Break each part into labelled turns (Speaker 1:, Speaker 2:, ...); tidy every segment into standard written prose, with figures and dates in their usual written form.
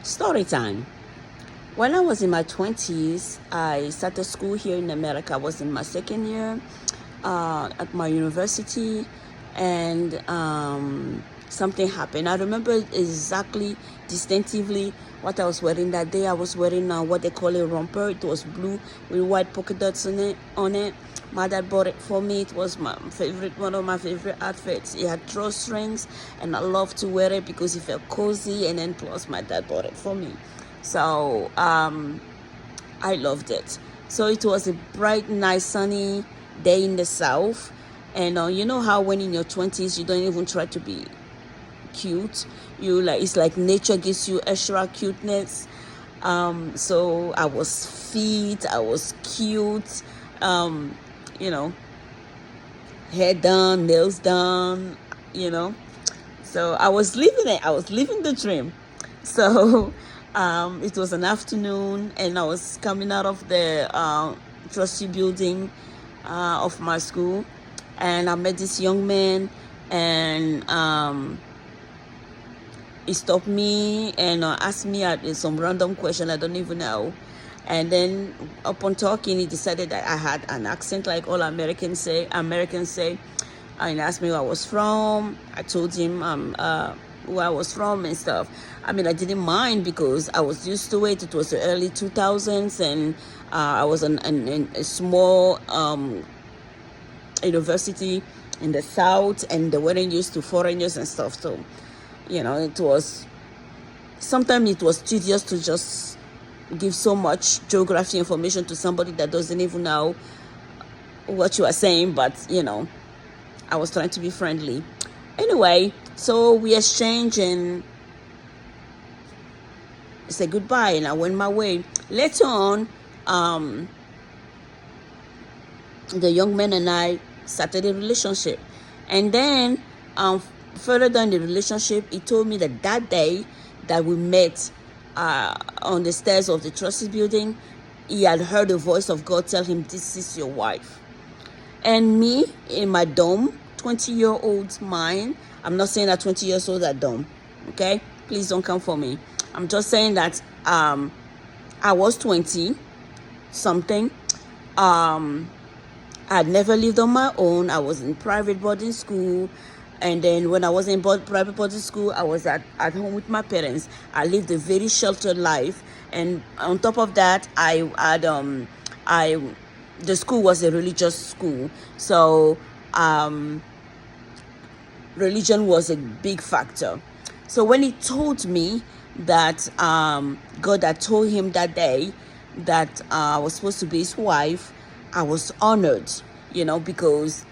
Speaker 1: Story time. When I was in my 20s, I started school here in America. I was in my second year at my university, and something happened. I remember exactly, distinctively, what I was wearing that day. I was wearing what they call a romper. It was blue with white polka dots on it. My dad bought it for me. It was one of my favorite outfits. It had drawstrings, and I loved to wear it because it felt cozy. And then plus, my dad bought it for me, so I loved it. So it was a bright, nice, sunny day in the South, and you know how when in your 20s you don't even try to be cute. It's like nature gives you extra cuteness. So I was fit, I was cute. You know, hair done, nails done, So I was living it. I was living the dream. So it was an afternoon, and I was coming out of the trustee building of my school, and I met this young man, and he stopped me and asked me some random question I don't even know. And then upon talking, he decided that I had an accent like all Americans say. And asked me where I was from. I told him where I was from and stuff. I mean, I didn't mind because I was used to it. It was the early 2000s, and I was in a small university in the South, and they weren't used to foreigners and stuff. So, sometimes it was tedious to just give so much geography information to somebody that doesn't even know what you are saying, but I was trying to be friendly. Anyway, so we exchanged and said goodbye, and I went my way. Later on, the young man and I started a relationship, and then further down the relationship, he told me that day that we met on the stairs of the trustees building, he had heard the voice of God tell him, "This is your wife." And me, in my dumb 20-year-old mind, I'm not saying that 20 years old are dumb, okay? Please don't come for me. I'm just saying that I was 20 something. I had never lived on my own. I was in private boarding school. And then when I was in private boarding school, I was at home with my parents. I lived a very sheltered life. And on top of that, the school was a religious school. So religion was a big factor. So when he told me that God had told him that day that I was supposed to be his wife, I was honored, because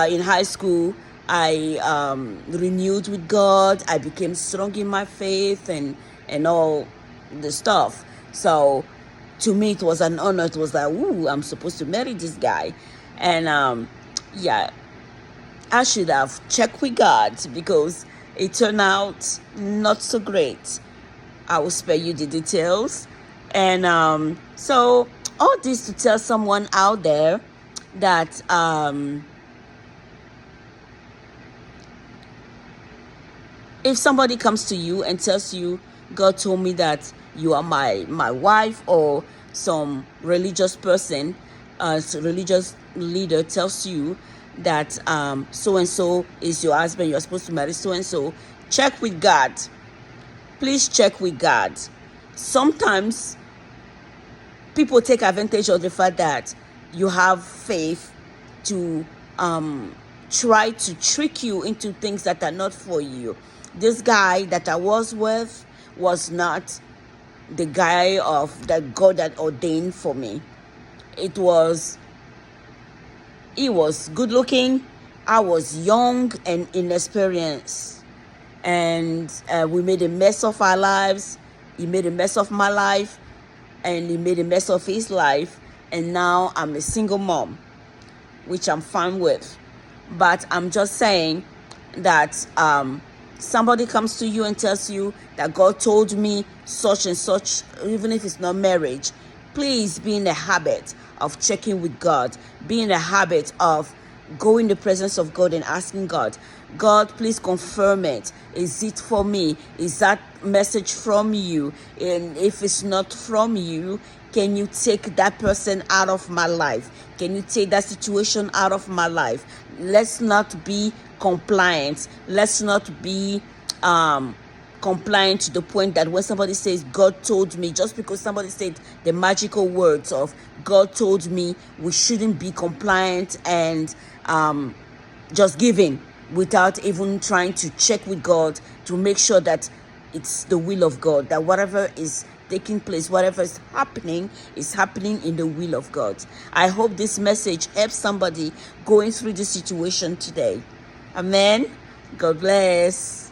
Speaker 1: in high school, I renewed with God. I became strong in my faith and all the stuff. So to me, it was an honor. It was like, ooh, I'm supposed to marry this guy. And I should have checked with God because it turned out not so great. I will spare you the details. And so all this to tell someone out there that if somebody comes to you and tells you, God told me that you are my wife, or some religious person, religious leader tells you that so-and-so is your husband, you're supposed to marry so-and-so, check with God. Please check with God. Sometimes people take advantage of the fact that you have faith to try to trick you into things that are not for you. This guy that I was with was not the guy that God had ordained for me. He was good looking. I was young and inexperienced. And we made a mess of our lives. He made a mess of my life. And he made a mess of his life. And now I'm a single mom, which I'm fine with. But I'm just saying that somebody comes to you and tells you that God told me such and such, even if it's not marriage, please be in the habit of checking with God. Be in the habit of going in the presence of God and asking God, God, please confirm it. Is it for me? Is that message from you? And if it's not from you, can you take that person out of my life? Can you take that situation out of my life? Let's not be compliant. Let's not be compliant to the point that when somebody says God told me, just because somebody said the magical words of God told me, we shouldn't be compliant and just giving without even trying to check with God to make sure that it's the will of God, that whatever is taking place, whatever is happening in the will of God. I hope this message helps somebody going through this situation today. Amen. God bless.